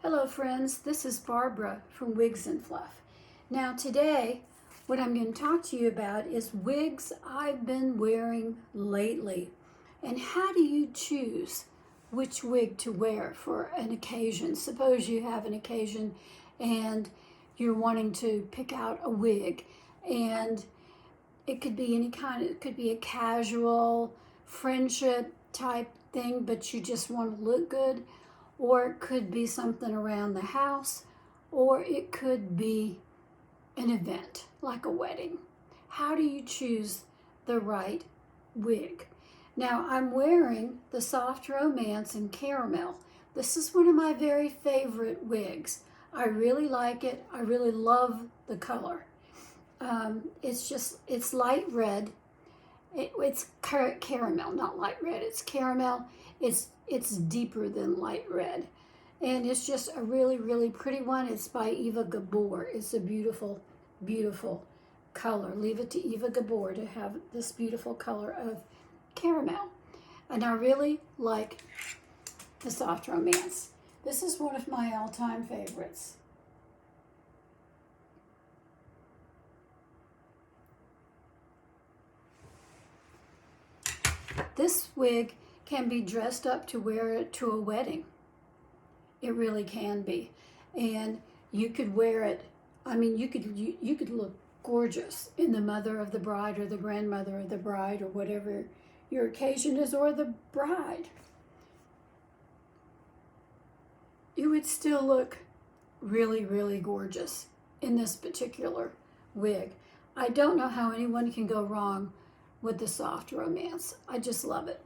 Hello friends, this is Barbara from Wigs and Fluff. Now today, what I'm going to talk to you about is wigs I've been wearing lately. And how do you choose which wig to wear for an occasion? Suppose you have an occasion and you're wanting to pick out a wig, and it could be any kind, it could be a casual friendship type thing, but you just want to look good. Or it could be something around the house, or it could be an event like a wedding. How do you choose the right wig? Now I'm wearing the Soft Romance in Caramel. This is one of my very favorite wigs. I really like it. I really love the color. It's light red. It's caramel, not light red. It's caramel. It's deeper than light red. And it's just a really, really pretty one. It's by Eva Gabor. It's a beautiful, beautiful color. Leave it to Eva Gabor to have this beautiful color of caramel. And I really like the Soft Romance. This is one of my all-time favorites. This wig can be dressed up to wear it to a wedding. It really can be. And you could wear it, I mean, you could look gorgeous in the mother of the bride or the grandmother of the bride or whatever your occasion is, or the bride. You would still look really, really gorgeous in this particular wig. I don't know how anyone can go wrong with the Soft Romance. I just love it.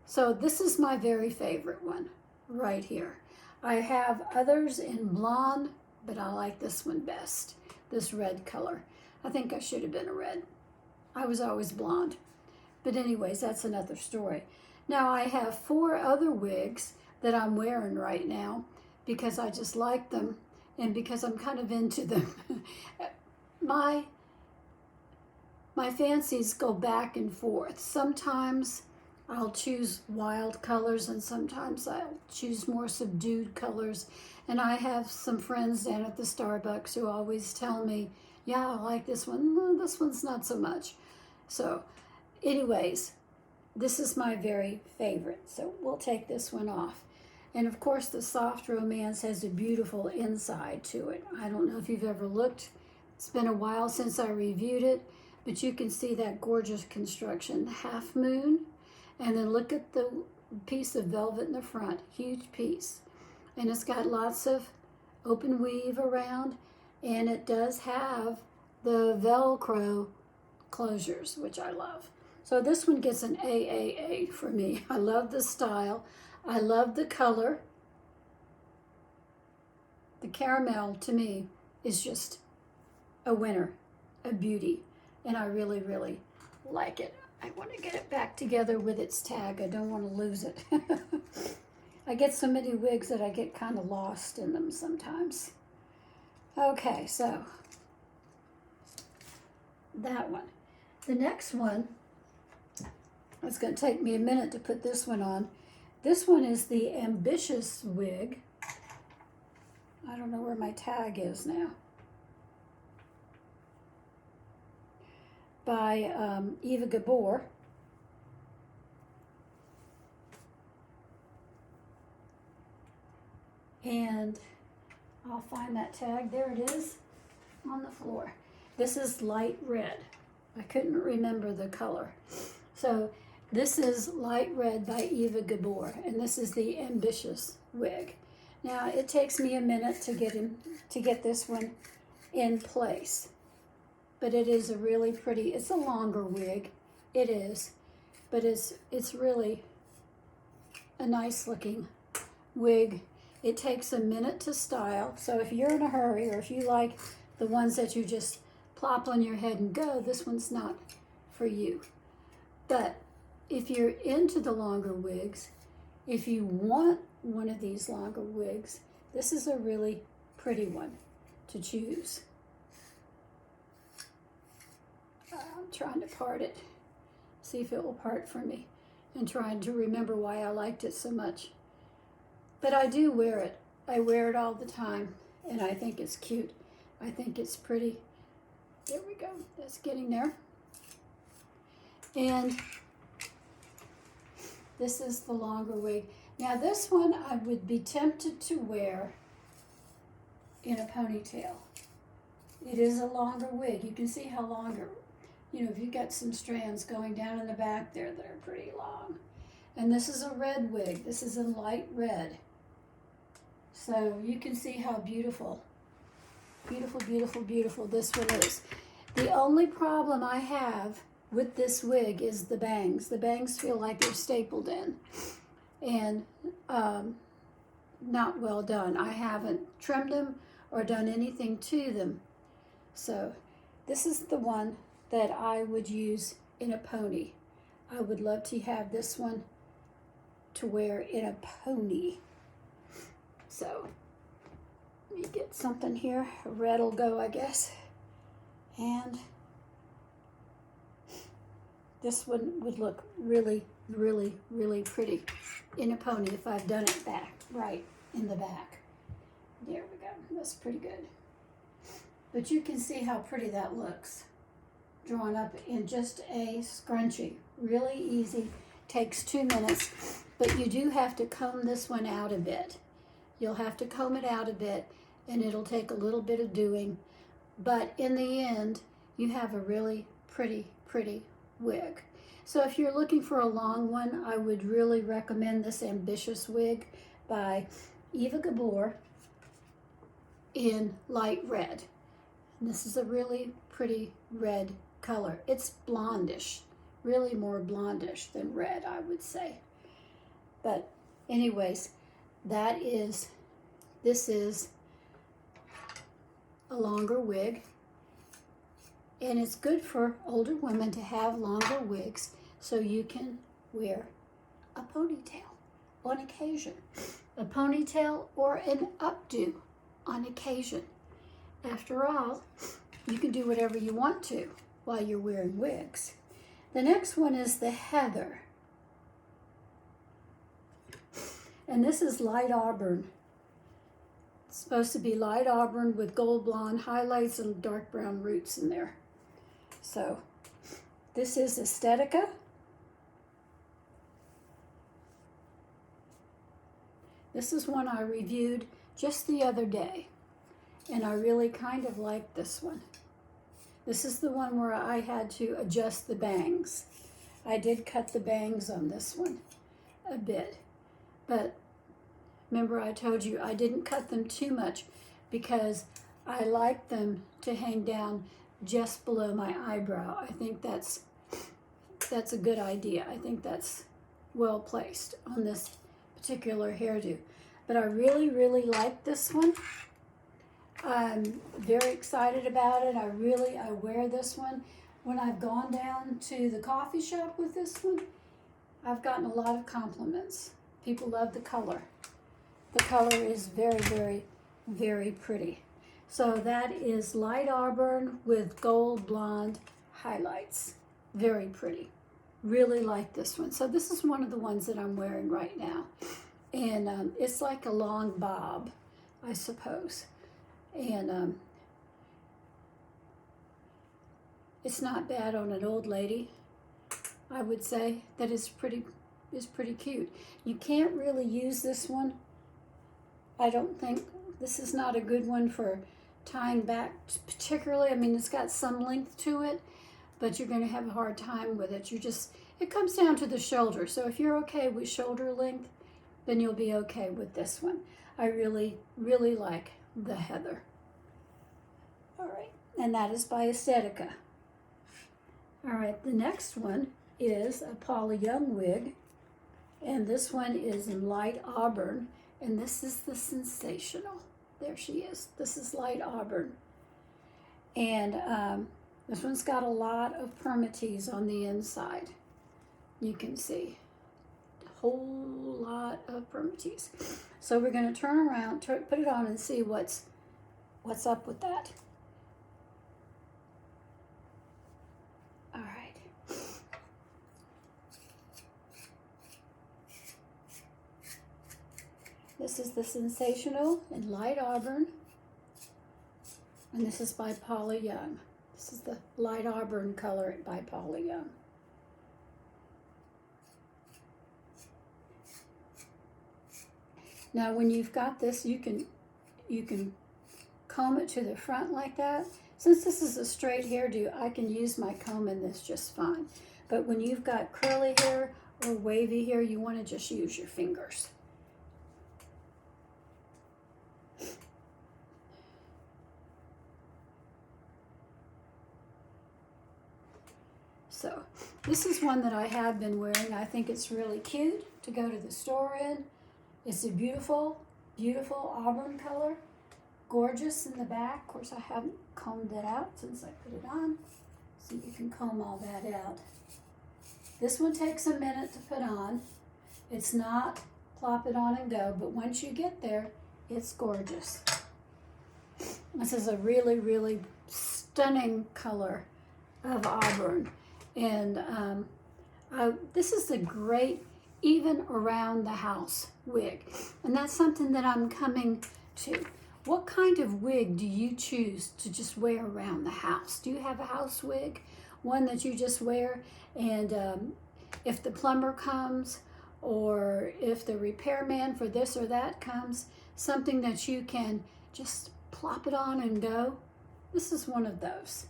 So this is my very favorite one right here. I have others in blonde, but I like this one best, this red color. I think I should have been a red. I was always blonde. But anyways, that's another story. Now I have 4 other wigs that I'm wearing right now because I just like them and because I'm kind of into them. My fancies go back and forth. Sometimes I'll choose wild colors and sometimes I'll choose more subdued colors. And I have some friends down at the Starbucks who always tell me, yeah, I like this one. No, this one's not so much. So anyways, this is my very favorite. So we'll take this one off. And of course the Soft Romance has a beautiful inside to it. I don't know if you've ever looked. It's been a while since I reviewed it, but you can see that gorgeous construction, half moon. And then look at the piece of velvet in the front, huge piece. And it's got lots of open weave around, and it does have the Velcro closures, which I love. So this one gets an AAA for me. I love the style. I love the color. The caramel, to me, is just a winner, a beauty. And I really, really like it. I want to get it back together with its tag. I don't want to lose it. I get so many wigs that I get kind of lost in them sometimes. Okay, so that one. The next one, it's going to take me a minute to put this one on. This one is the Ambitious wig. I don't know where my tag is now. By Eva Gabor. And I'll find that tag. There it is on the floor. This is light red. I couldn't remember the color. So this is light red by Eva Gabor, and this is the Ambitious wig. Now it takes me a minute to get this one in place. But it is a really pretty, it's a longer wig, it is, but it's really a nice looking wig. It takes a minute to style, so if you're in a hurry or if you like the ones that you just plop on your head and go, this one's not for you. But if you're into the longer wigs, if you want one of these longer wigs, this is a really pretty one to choose. I'm trying to part it, see if it will part for me, and trying to remember why I liked it so much. But I do wear it I wear it all the time, and I think it's cute. I think it's pretty. There we go. That's getting there. And this is the longer wig. Now this one I would be tempted to wear in a ponytail. It is a longer wig. You can see how longer, you know, if you've got some strands going down in the back there that are pretty long. And this is a red wig. This is in light red. So you can see how beautiful, beautiful, beautiful, beautiful this one is. The only problem I have with this wig is the bangs. The bangs feel like they're stapled in and not well done. I haven't trimmed them or done anything to them. So this is the one that I would use in a pony. I would love to have this one to wear in a pony. So let me get something here. Red will go, I guess. And this one would look really, really, really pretty in a pony if I've done it back, right in the back. There we go. That's pretty good. But you can see how pretty that looks. Drawn up in just a scrunchie. Really easy. Takes 2 minutes. But you do have to comb this one out a bit. You'll have to comb it out a bit, and it'll take a little bit of doing. But in the end, you have a really pretty, pretty wig. So if you're looking for a long one, I would really recommend this Ambitious wig by Eva Gabor in light red. And this is a really pretty red color. It's blondish, really more blondish than red, I would say. But anyways, this is a longer wig, and it's good for older women to have longer wigs so you can wear a ponytail on occasion, a ponytail or an updo on occasion. After all, you can do whatever you want to while you're wearing wigs. The next one is the Heather. And this is light auburn. It's supposed to be light auburn with gold blonde highlights and dark brown roots in there. So this is Aesthetica. This is one I reviewed just the other day, and I really kind of like this one. This is the one where I had to adjust the bangs. I did cut the bangs on this one a bit, but remember I told you I didn't cut them too much because I like them to hang down just below my eyebrow. I think that's a good idea. I think that's well placed on this particular hairdo. But I really, really like this one. I'm very excited about it. I wear this one. When I've gone down to the coffee shop with this one, I've gotten a lot of compliments. People love the color. The color is very, very, very pretty. So that is light auburn with gold blonde highlights. Very pretty. Really like this one. So this is one of the ones that I'm wearing right now. And it's like a long bob, I suppose. And it's not bad on an old lady, I would say. That is pretty cute. You can't really use this one. I don't think this is not a good one for tying back particularly. I mean, it's got some length to it, but you're going to have a hard time with it. It comes down to the shoulder. So if you're okay with shoulder length, then you'll be okay with this one. I really, really like the Heather. All right, and that is by Aesthetica. All right, the next one is a Paula Young wig, and this one is in light auburn, and this is the Sensational. There she is. This is light auburn. And this one's got a lot of permatease on the inside. You can see a whole lot of permatease. So we're going to turn around, put it on and see what's up with that. All right. This is the Sensational in light auburn, and this is by Paula Young. This is the light auburn color by Paula Young. Now when you've got this, you can comb it to the front like that. Since this is a straight hairdo, I can use my comb in this just fine. But when you've got curly hair or wavy hair, you want to just use your fingers. So this is one that I have been wearing. I think it's really cute to go to the store in. It's a beautiful, beautiful auburn color. Gorgeous in the back. Of course, I haven't combed it out since I put it on. So you can comb all that out. This one takes a minute to put on. It's not plop it on and go, but once you get there, it's gorgeous. This is a really, really stunning color of auburn. And this is a great even around the house wig. And that's something that I'm coming to. What kind of wig do you choose to just wear around the house? Do you have a house wig? One that you just wear, and if the plumber comes, or if the repairman for this or that comes, something that you can just plop it on and go? This is one of those.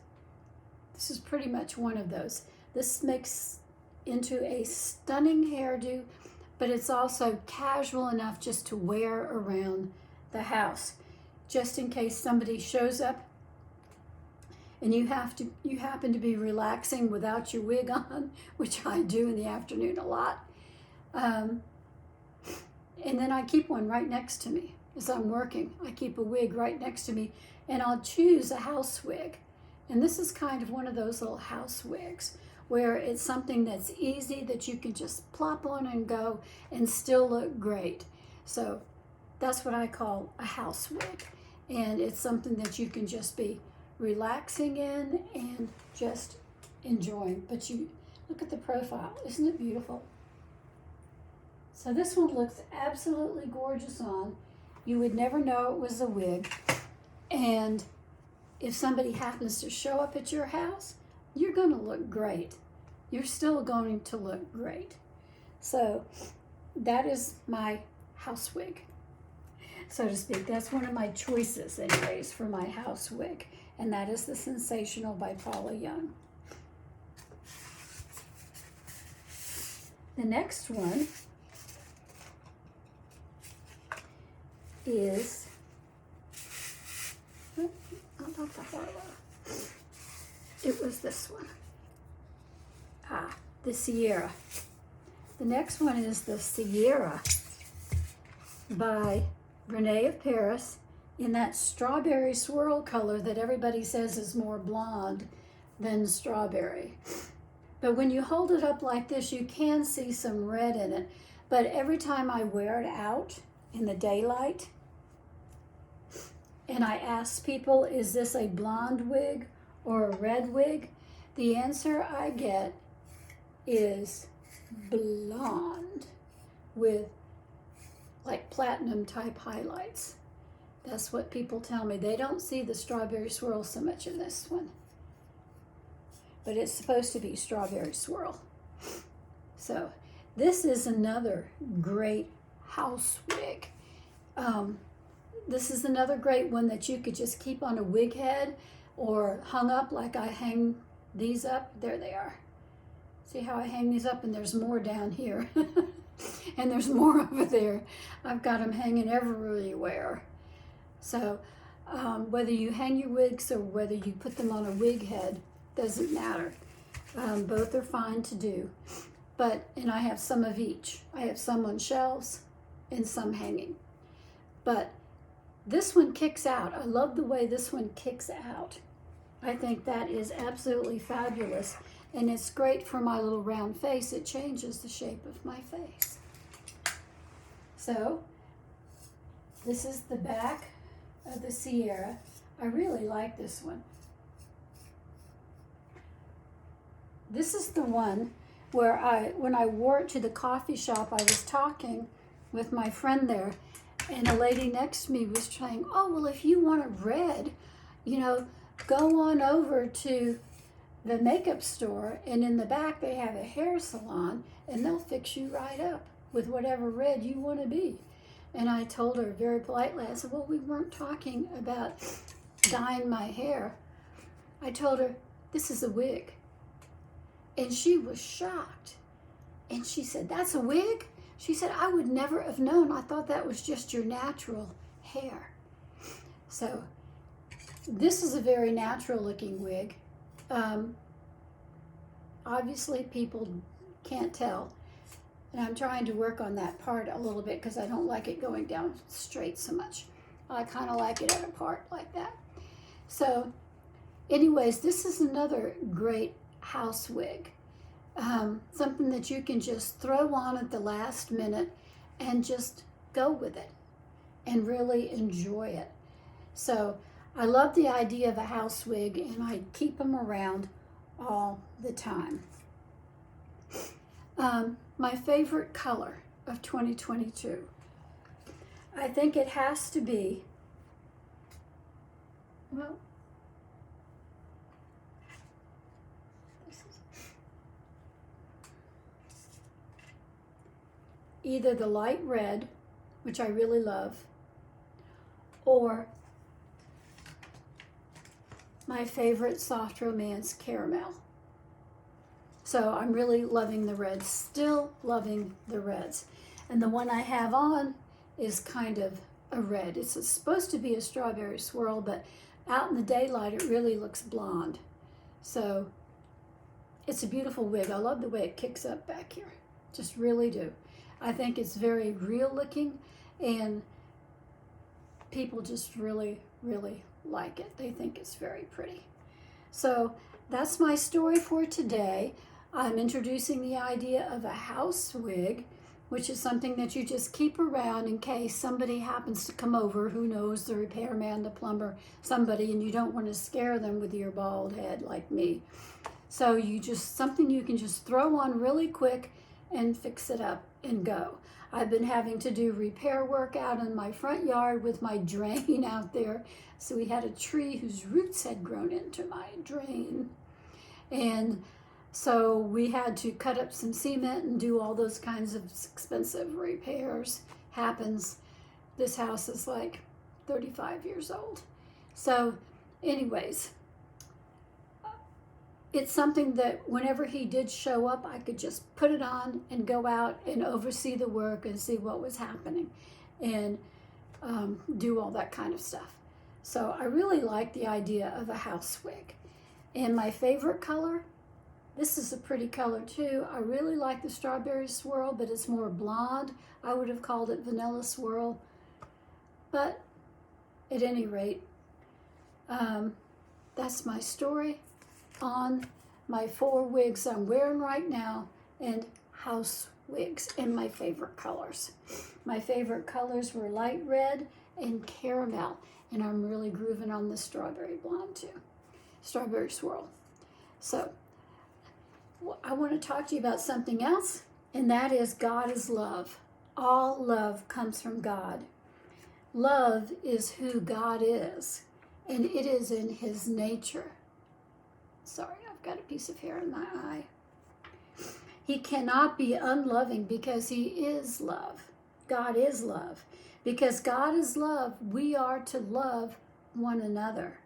This is pretty much one of those. This makes into a stunning hairdo, but it's also casual enough just to wear around the house. Just in case somebody shows up and you happen to be relaxing without your wig on, which I do in the afternoon a lot. And then I keep one right next to me as I'm working. I keep a wig right next to me, and I'll choose a house wig. And this is kind of one of those little house wigs where it's something that's easy that you can just plop on and go and still look great. So that's what I call a house wig. And it's something that you can just be relaxing in and just enjoying. But you look at the profile, isn't it beautiful? So this one looks absolutely gorgeous on. You would never know it was a wig. And if somebody happens to show up at your house, you're going to look great. You're still going to look great. So that is my house wig, so to speak. That's one of my choices anyways for my house wig. And that is the Sensational by Paula Young. The next one is, not the Harlow. It was this one. The Sierra. The next one is the Sierra by Renee of Paris in that strawberry swirl color that everybody says is more blonde than strawberry. But when you hold it up like this, you can see some red in it. But every time I wear it out in the daylight, and I ask people, is this a blonde wig or a red wig? The answer I get is blonde with like platinum type highlights. That's what people tell me. They don't see the strawberry swirl so much in this one. But it's supposed to be strawberry swirl. So this is another great house wig. This is another great one that you could just keep on a wig head or hung up like I hang these up. There they are. See how I hang these up, and there's more down here. And there's more over there. I've got them hanging everywhere. So whether you hang your wigs or whether you put them on a wig head, doesn't matter. Both are fine to do. And I have some of each. I have some on shelves and some hanging. But this one kicks out. I love the way this one kicks out. I think that is absolutely fabulous. And it's great for my little round face. It changes the shape of my face. So this is the back of the Sierra. I really like this one. This is the one where when I wore it to the coffee shop, I was talking with my friend there, And a lady next to me was saying, oh, well, if you want a red, you know, go on over to the makeup store, and in the back they have a hair salon, and they'll fix you right up with whatever red you want to be. And I told her very politely, I said, well, we weren't talking about dyeing my hair. I told her, this is a wig. And she was shocked. And she said, that's a wig? She said, I would never have known. I thought that was just your natural hair. So this is a very natural looking wig. Obviously people can't tell. And I'm trying to work on that part a little bit because I don't like it going down straight so much. I kind of like it at a part like that. So anyways, this is another great house wig. Something that you can just throw on at the last minute and just go with it and really enjoy it. So I love the idea of a house wig, and I keep them around all the time. My favorite color of 2022, I think it has to be, well, either the light red, which I really love, or my favorite Soft Romance Caramel. So I'm really loving the reds, still loving the reds. And the one I have on is kind of a red. It's supposed to be a strawberry swirl, but out in the daylight it really looks blonde. So it's a beautiful wig. I love the way it kicks up back here, just really do. I think it's very real looking, and people just really, really like it. They think it's very pretty. So that's my story for today. I'm introducing the idea of a house wig, which is something that you just keep around in case somebody happens to come over, who knows, the repairman, the plumber, somebody, and you don't want to scare them with your bald head like me. So you just, something you can just throw on really quick and fix it up and go. I've been having to do repair work out in my front yard with my drain out there. So we had a tree whose roots had grown into my drain. And so we had to cut up some cement and do all those kinds of expensive repairs. Happens. This house is like 35 years old. So anyways, it's something that whenever he did show up, I could just put it on and go out and oversee the work and see what was happening and do all that kind of stuff. So I really like the idea of a house wig. And my favorite color, this is a pretty color too. I really like the strawberry swirl, but it's more blonde. I would have called it vanilla swirl. But at any rate, that's my story on my 4 wigs I'm wearing right now, and house wigs in my favorite colors. My favorite colors were light red and caramel, and I'm really grooving on the strawberry blonde too, strawberry swirl. So I want to talk to you about something else, and that is God is love. All love comes from God. Love is who God is, and it is in his nature. Sorry, I've got a piece of hair in my eye. He cannot be unloving because he is love. God is love. Because God is love, we are to love one another.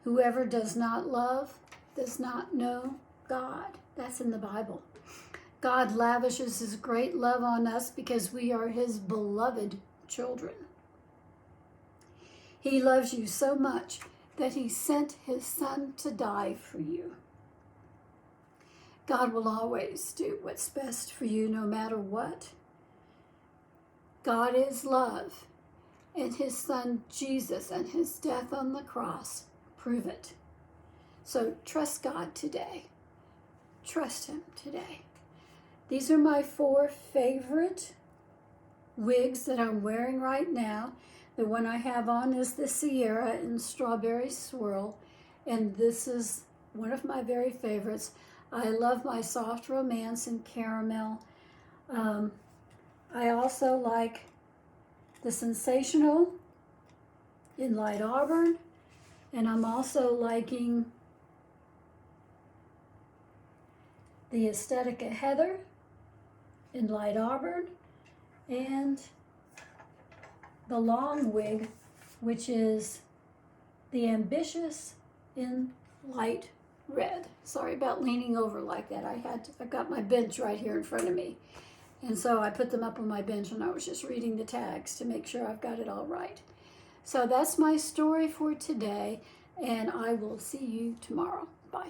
Whoever does not love does not know God. That's in the Bible. God lavishes his great love on us because we are his beloved children. He loves you so much that he sent his son to die for you. God will always do what's best for you no matter what. God is love, and his son Jesus and his death on the cross prove it. So trust God today. Trust him today. These are my 4 favorite wigs that I'm wearing right now. The one I have on is the Sierra in Strawberry Swirl, and this is one of my very favorites. I love my Soft Romance in Caramel. I also like the Sensational in light auburn, and I'm also liking the Aesthetica Heather in light auburn, and the long wig, which is the Ambitious in light red. Sorry about leaning over like that. I've got my bench right here in front of me. And so I put them up on my bench and I was just reading the tags to make sure I've got it all right. So that's my story for today, and I will see you tomorrow. Bye.